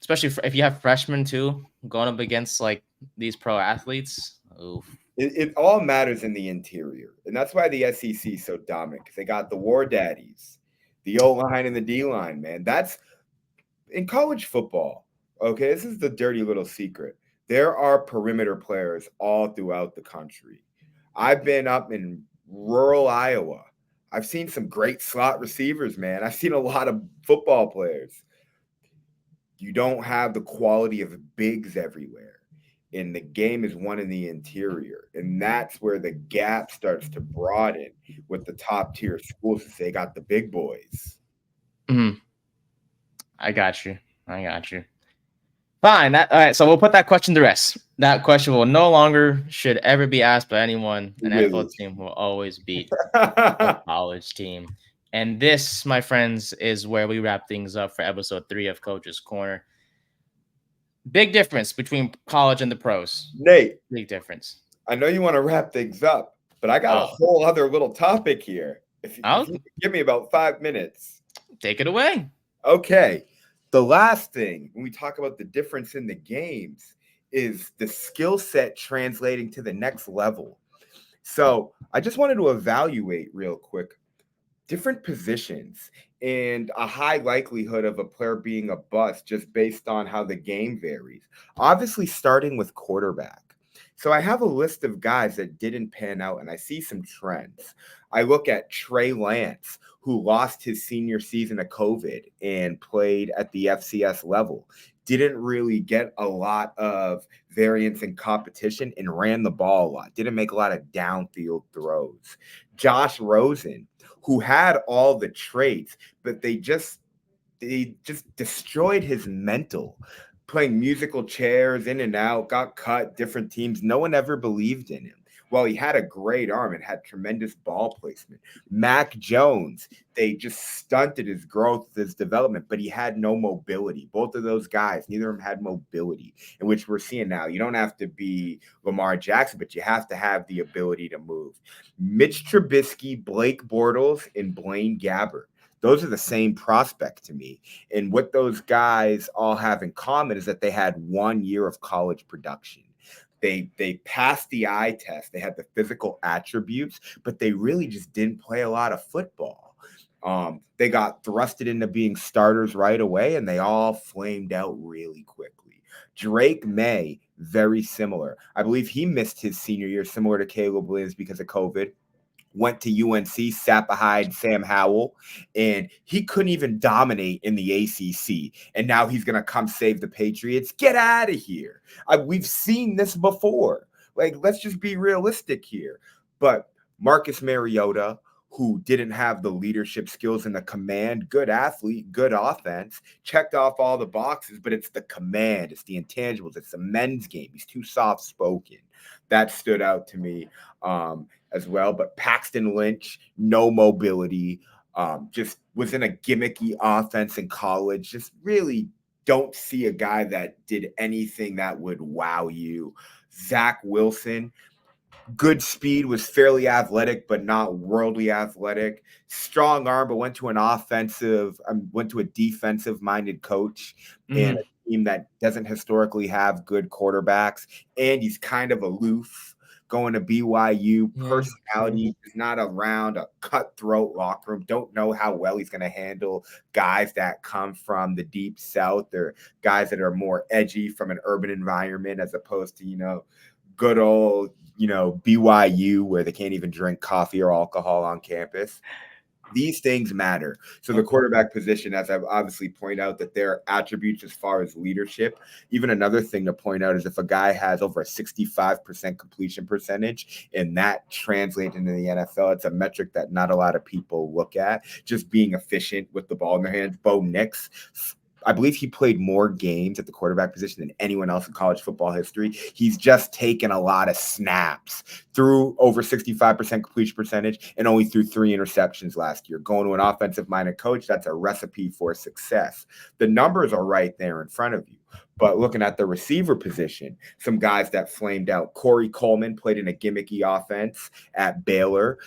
especially if you have freshmen too going up against like these pro athletes. Oof. It all matters in the interior. And that's why the SEC is so dominant, because they got the war daddies, the O line and the D line, man. That's in college football. Okay, this is the dirty little secret. There are perimeter players all throughout the country. I've been up in rural Iowa. I've seen some great slot receivers, man. I've seen a lot of football players. You don't have the quality of bigs everywhere. And the game is won in the interior. And that's where the gap starts to broaden with the top tier schools. They got the big boys. Mhm. I got you. I got you. Fine. All right. So we'll put that question to rest. That question will no longer should ever be asked by anyone. An NFL Really. team will always beat a college team. And this, my friends, is where we wrap things up for episode 3 of Coach's Corner. Big difference between college and the pros. Nate, Big difference. I know you want to wrap things up, but I got a Oh, whole other little topic here. If I'll you could give me about 5 minutes. take it away. Okay. The last thing when we talk about the difference in the games is the skill set translating to the next level. So I just wanted to evaluate real quick different positions and a high likelihood of a player being a bust just based on how the game varies. Obviously, starting with quarterback. So I have a list of guys that didn't pan out, and I see some trends. I look at Trey Lance, who lost his senior season of COVID and played at the FCS level. Didn't really get a lot of variance in competition and ran the ball a lot. Didn't make a lot of downfield throws. Josh Rosen, who had all the traits, but they just destroyed his mental. Playing musical chairs in and out, got cut, different teams. No one ever believed in him. Well, he had a great arm and had tremendous ball placement. Mac Jones, they just stunted his growth, his development, but he had no mobility. Both of those guys, neither of them had mobility, in which we're seeing now. You don't have to be Lamar Jackson, but you have to have the ability to move. Mitch Trubisky, Blake Bortles, and Blaine Gabbert. Those are the same prospect to me. And what those guys all have in common is that they had 1 year of college production. They passed the eye test. They had the physical attributes, but they really just didn't play a lot of football. They got thrusted into being starters right away, and they all flamed out really quickly. Drake May, very similar. I believe he missed his senior year, similar to Caleb Williams because of COVID. Went to UNC, sat behind Sam Howell, and he couldn't even dominate in the ACC. And now he's going to come save the Patriots. Get out of here. We've seen this before. Like, let's just be realistic here. But Marcus Mariota, who didn't have the leadership skills and the command, good athlete, good offense, checked off all the boxes, but it's the command, it's the intangibles, it's the men's game. He's too soft spoken. That stood out to me. As well. But Paxton Lynch, no mobility, just was in a gimmicky offense in college. Just really don't see a guy that did anything that would wow you. Zach Wilson, good speed, was fairly athletic, but not worldly athletic. Strong arm, but went to a defensive-minded coach and a team that doesn't historically have good quarterbacks. And he's kind of aloof. Going to BYU, personality is not around a cutthroat locker room. Don't know how well he's going to handle guys that come from the deep south or guys that are more edgy from an urban environment as opposed to, good old, BYU where they can't even drink coffee or alcohol on campus. These things matter. So the quarterback position, as I've obviously pointed out, that there are attributes as far as leadership. Even another thing to point out is if a guy has over a 65% completion percentage and that translates into the NFL, it's a metric that not a lot of people look at. Just being efficient with the ball in their hands. Bo Nix, I believe he played more games at the quarterback position than anyone else in college football history. He's just taken a lot of snaps, threw over 65% completion percentage, and only threw 3 interceptions last year. Going to an offensive-minded coach, that's a recipe for success. The numbers are right there in front of you. But looking at the receiver position, some guys that flamed out. Corey Coleman played in a gimmicky offense at Baylor.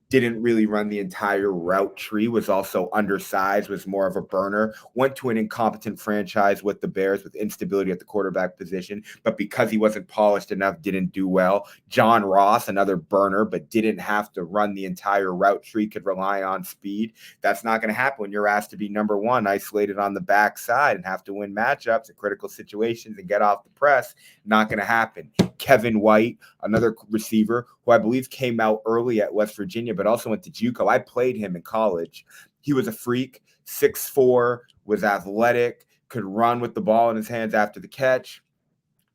Didn't really run the entire route tree, was also undersized, was more of a burner, went to an incompetent franchise with the Bears with instability at the quarterback position, but because he wasn't polished enough, didn't do well. John Ross, another burner, but didn't have to run the entire route tree, could rely on speed. That's not going to happen when you're asked to be number one, isolated on the backside and have to win matchups in critical situations and get off the press. Not going to happen. Kevin White, another receiver who I believe came out early at West Virginia, but also went to JUCO. I played him in college. He was a freak, 6'4", was athletic, could run with the ball in his hands after the catch,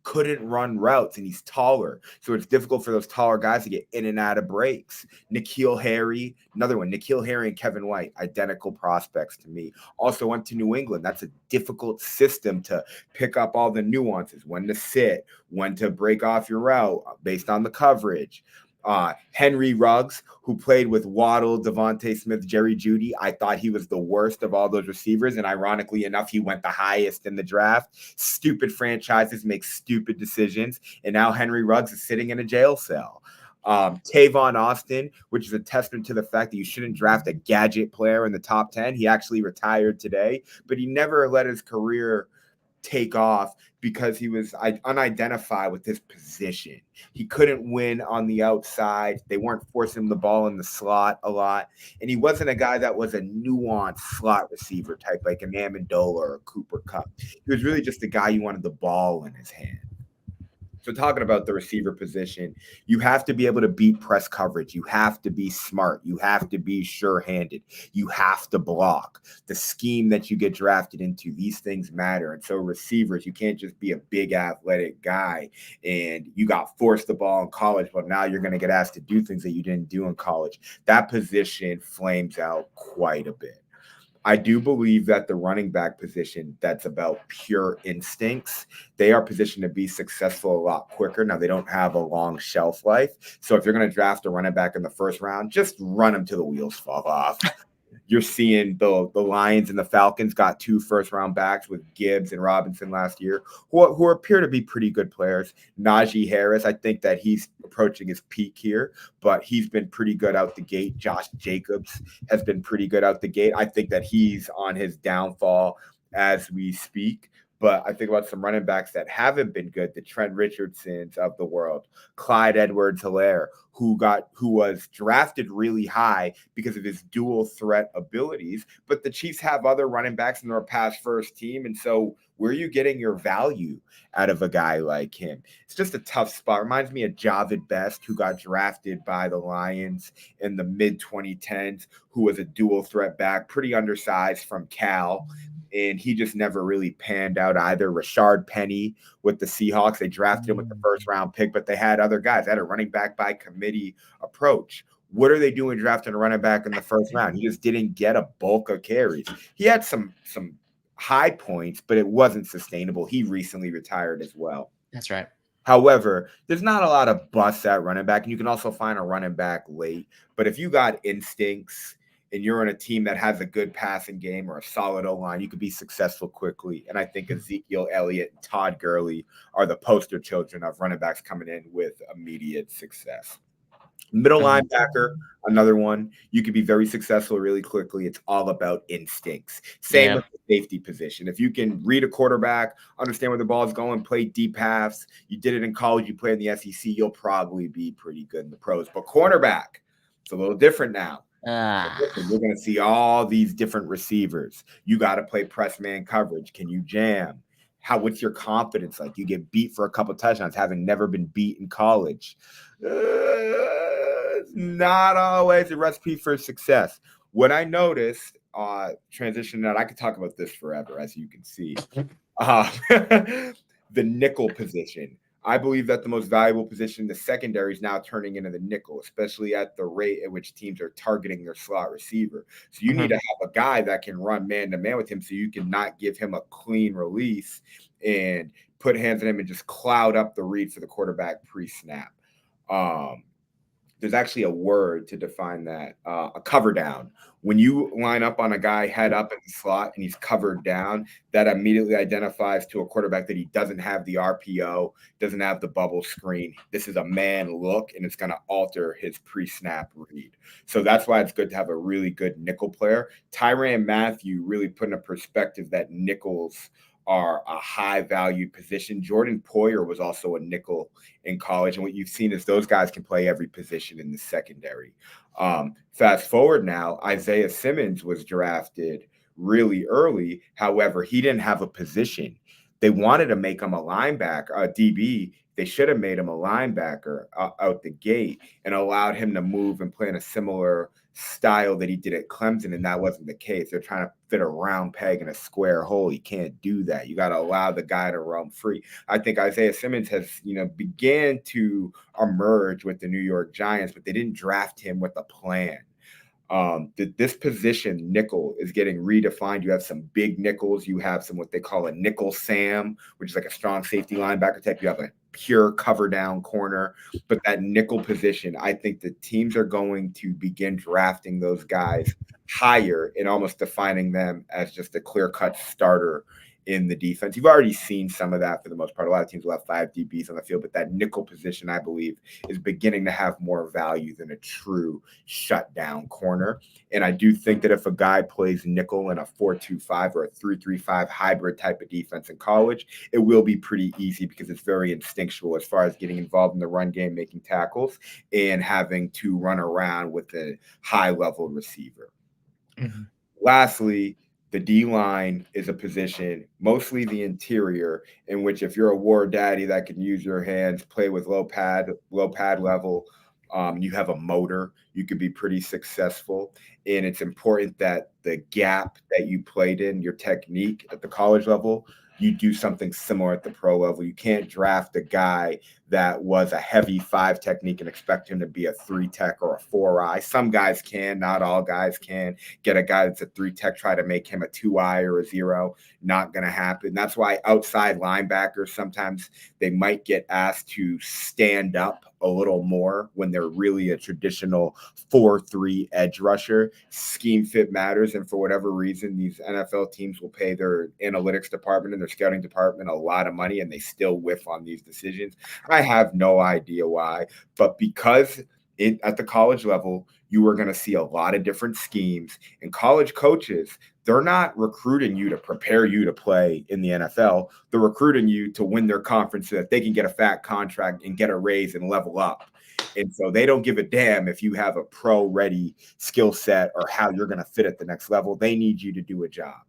couldn't run routes, and he's taller. So it's difficult for those taller guys to get in and out of breaks. N'Keal Harry, another one. N'Keal Harry and Kevin White, identical prospects to me. Also went to New England. That's a difficult system to pick up all the nuances, when to sit, when to break off your route based on the coverage. Henry Ruggs, who played with Waddle, Devontae Smith, Jerry Jeudy. I thought he was the worst of all those receivers, and ironically enough, he went the highest in the draft. Stupid franchises make stupid decisions, and now Henry Ruggs is sitting in a jail cell. Tavon Austin, which is a testament to the fact that you shouldn't draft a gadget player in the top 10. He actually retired today, but he never let his career take off because he was unidentified with his position. He couldn't win on the outside. They weren't forcing him the ball in the slot a lot. And he wasn't a guy that was a nuanced slot receiver type like an Amendola or a Cooper Kupp. He was really just a guy you wanted the ball in his hand. So talking about the receiver position, you have to be able to beat press coverage. You have to be smart. You have to be sure-handed. You have to block. The scheme that you get drafted into, these things matter. And so receivers, you can't just be a big athletic guy and you got forced the ball in college, but now you're going to get asked to do things that you didn't do in college. That position flames out quite a bit. I do believe that the running back position, that's about pure instincts. They are positioned to be successful a lot quicker. Now, they don't have a long shelf life. So if you're going to draft a running back in the first round, just run them till the wheels fall off. You're seeing the Lions and the Falcons got 2 first-round backs with Gibbs and Robinson last year, who appear to be pretty good players. Najee Harris, I think that he's approaching his peak here, but he's been pretty good out the gate. Josh Jacobs has been pretty good out the gate. I think that he's on his downfall as we speak. But I think about some running backs that haven't been good, the Trent Richardsons of the world, Clyde Edwards-Helaire, who was drafted really high because of his dual threat abilities. But the Chiefs have other running backs in their pass first team. And so where are you getting your value out of a guy like him? It's just a tough spot. Reminds me of Javid Best, who got drafted by the Lions in the mid 2010s, who was a dual threat back, pretty undersized from Cal. And he just never really panned out either. Rashard Penny with the Seahawks, they drafted him with the first round pick, but they had other guys. They had a running back by committee approach. What are they doing drafting a running back in the first round? He just didn't get a bulk of carries. He had some high points, but it wasn't sustainable. He recently retired as well. That's right. However, there's not a lot of busts at running back, and you can also find a running back late. But if you got instincts and you're on a team that has a good passing game or a solid O-line, you could be successful quickly. And I think Ezekiel Elliott and Todd Gurley are the poster children of running backs coming in with immediate success. Middle linebacker, another one. You could be very successful really quickly. It's all about instincts. Same with the safety position. If you can read a quarterback, understand where the ball is going, play deep paths, you did it in college, you play in the SEC, you'll probably be pretty good in the pros. But cornerback, it's a little different now. You're going to see all these different receivers. You got to play press man coverage. Can you jam? What's your confidence like? You get beat for a couple touchdowns, having never been beat in college. Not always a recipe for success. What I noticed, transition out, I could talk about this forever, as you can see. The nickel position. I believe that the most valuable position in the secondary is now turning into the nickel, especially at the rate at which teams are targeting their slot receiver. So you need to have a guy that can run man-to-man with him so you can not give him a clean release and put hands on him and just cloud up the read for the quarterback pre-snap. There's actually a word to define that, a cover down. When you line up on a guy head up in the slot and he's covered down, that immediately identifies to a quarterback that he doesn't have the RPO, doesn't have the bubble screen. This is a man look, and it's going to alter his pre-snap read. So that's why it's good to have a really good nickel player. Tyrann Mathieu really put in a perspective that nickels are a high value position. Jordan Poyer was also a nickel in college. And what you've seen is those guys can play every position in the secondary. Fast forward now, Isaiah Simmons was drafted really early. However, he didn't have a position. They wanted to make him a linebacker, a DB. They should have made him a linebacker out the gate and allowed him to move and play in a similar style that he did at Clemson, and that wasn't the case. They're trying to fit a round peg in a square hole. You can't do that. You got to allow the guy to roam free. I think Isaiah Simmons has, began to emerge with the New York Giants, but they didn't draft him with a plan. This position, nickel, is getting redefined. You have some big nickels. You have some what they call a nickel Sam, which is like a strong safety linebacker type. You have a pure cover down corner. But that nickel position, I think the teams are going to begin drafting those guys higher and almost defining them as just a clear-cut starter in the defense. You've already seen some of that for the most part. A lot of teams will have 5 DBs on the field, but that nickel position, I believe, is beginning to have more value than a true shutdown corner. And I do think that if a guy plays nickel in a 4-2-5 or a 3-3-5 hybrid type of defense in college, it will be pretty easy because it's very instinctual as far as getting involved in the run game, making tackles, and having to run around with a high-level receiver. Lastly, the D-line is a position, mostly the interior, in which if you're a war daddy that can use your hands, play with low pad level, you have a motor, you could be pretty successful. And it's important that the gap that you played in, your technique at the college level, you do something similar at the pro level. You can't draft a guy that was a heavy 5 technique and expect him to be a 3 tech or a 4-eye. Some guys can, not all guys can. Get a guy that's a 3 tech, try to make him a 2-eye or a 0. Not going to happen. That's why outside linebackers, sometimes they might get asked to stand up a little more when they're really a traditional 4-3 edge rusher. Scheme fit matters, and for whatever reason, these NFL teams will pay their analytics department and their scouting department a lot of money, and they still whiff on these decisions. I have no idea why, but because At the college level, you are going to see a lot of different schemes. And college coaches, they're not recruiting you to prepare you to play in the NFL. They're recruiting you to win their conference so that they can get a fat contract and get a raise and level up. And so they don't give a damn if you have a pro ready skill set or how you're going to fit at the next level. They need you to do a job.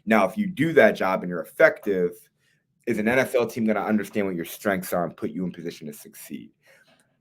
Now, if you do that job and you're effective, is an NFL team going to understand what your strengths are and put you in position to succeed?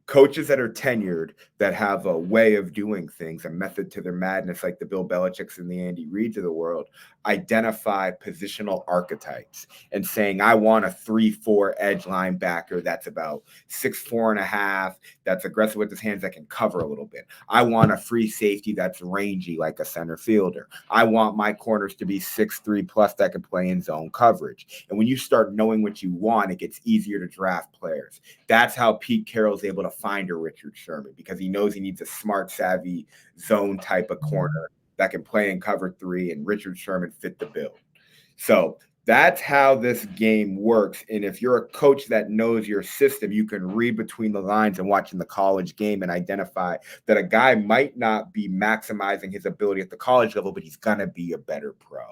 Coaches that are tenured, that have a way of doing things, a method to their madness, like the Bill Belichick's and the Andy Reids of the world, identify positional archetypes and saying, I want a 3-4 edge linebacker that's about 6'4.5", that's aggressive with his hands, that can cover a little bit. I want a free safety that's rangy like a center fielder. I want my corners to be 6'3" plus that can play in zone coverage. And when you start knowing what you want, it gets easier to draft players. That's how Pete Carroll's able to find a Richard Sherman, because he knows he needs a smart, savvy zone type of corner that can play in cover 3, and Richard Sherman fit the bill. So that's how this game works. And if you're a coach that knows your system, you can read between the lines and watching the college game and identify that a guy might not be maximizing his ability at the college level, but he's going to be a better pro.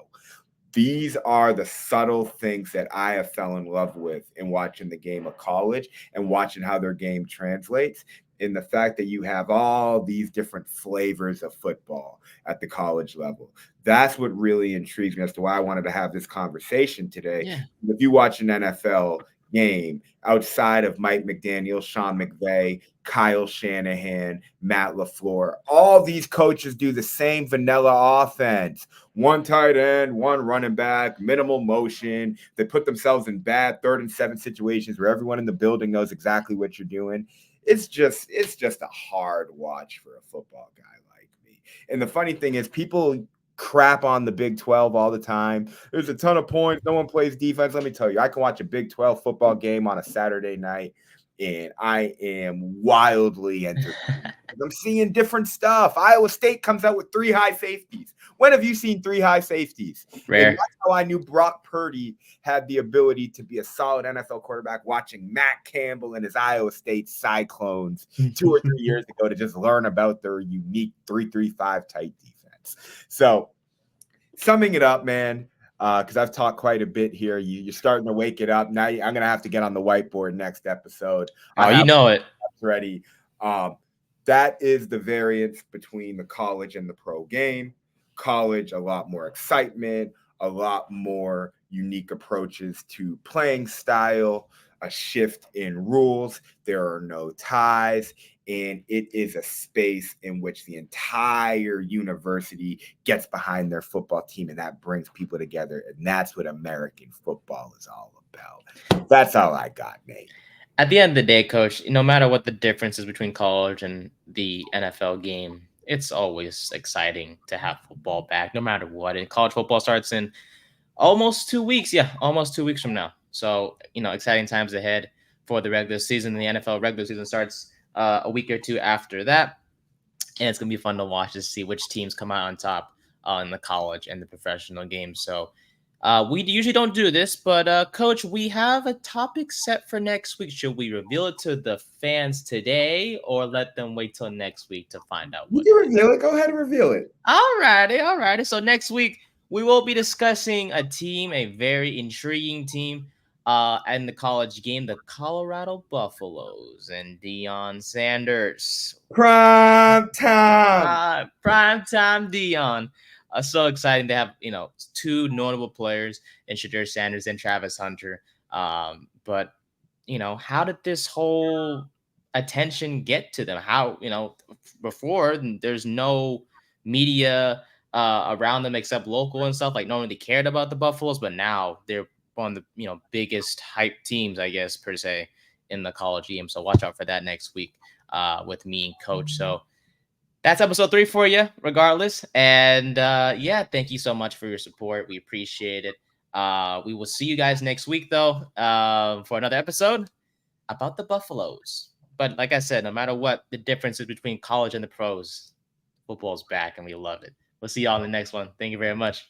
These are the subtle things that I have fell in love with in watching the game of college and watching how their game translates, in the fact that you have all these different flavors of football at the college level. That's what really intrigues me as to why I wanted to have this conversation today. Yeah. If you watch an NFL game outside of Mike McDaniel, Sean McVay, Kyle Shanahan, Matt LaFleur, all these coaches do the same vanilla offense. One tight end, one running back, minimal motion. They put themselves in bad 3rd and 7 situations where everyone in the building knows exactly what you're doing. It's just a hard watch for a football guy like me. And the funny thing is, people crap on the Big 12 all the time. There's a ton of points. No one plays defense. Let me tell you, I can watch a Big 12 football game on a Saturday night, and I am wildly entertained. I'm seeing different stuff. Iowa State comes out with 3 high safeties. When have you seen 3 high safeties? Rare. And that's how I knew Brock Purdy had the ability to be a solid NFL quarterback, watching Matt Campbell and his Iowa State Cyclones 2 or 3 years ago to just learn about their unique 3-3-5 type defense. So summing it up, man, because I've talked quite a bit here. You're starting to wake it up. Now I'm going to have to get on the whiteboard next episode. Oh, you know it. Ready. That is the variance between the college and the pro game. College, a lot more excitement, a lot more unique approaches to playing style, a shift in rules. There are no ties, and it is a space in which the entire university gets behind their football team, and that brings people together. And that's what American football is all about. That's all I got, Nate. At the end of the day, coach, no matter what the difference is between college and the NFL game, it's always exciting to have football back, no matter what. And college football starts in almost 2 weeks. Yeah, almost 2 weeks from now. So, exciting times ahead for the regular season. The NFL regular season starts a week or 2 after that. And it's going to be fun to watch to see which teams come out on top in the college and the professional games. So, we usually don't do this, but Coach, we have a topic set for next week. Should we reveal it to the fans today, or let them wait till next week to find out? You can reveal it. Go ahead and reveal it. Alrighty. So next week we will be discussing a team, a very intriguing team, in the college game, the Colorado Buffaloes and Deion Sanders. Prime time. Prime time Deion. So exciting to have 2 notable players in Shadur Sanders and Travis Hunter. But how did this whole attention get to them? How before there's no media around them except local and stuff. Like no one really cared about the Buffaloes, but now they're one of the biggest hype teams, I guess per se, in the college game. So watch out for that next week with me and Coach. So that's episode 3 for you, regardless. And thank you so much for your support. We appreciate it. We will see you guys next week, though, for another episode about the Buffaloes. But like I said, no matter what the difference is between college and the pros, football's back and we love it. We'll see y'all in the next one. Thank you very much.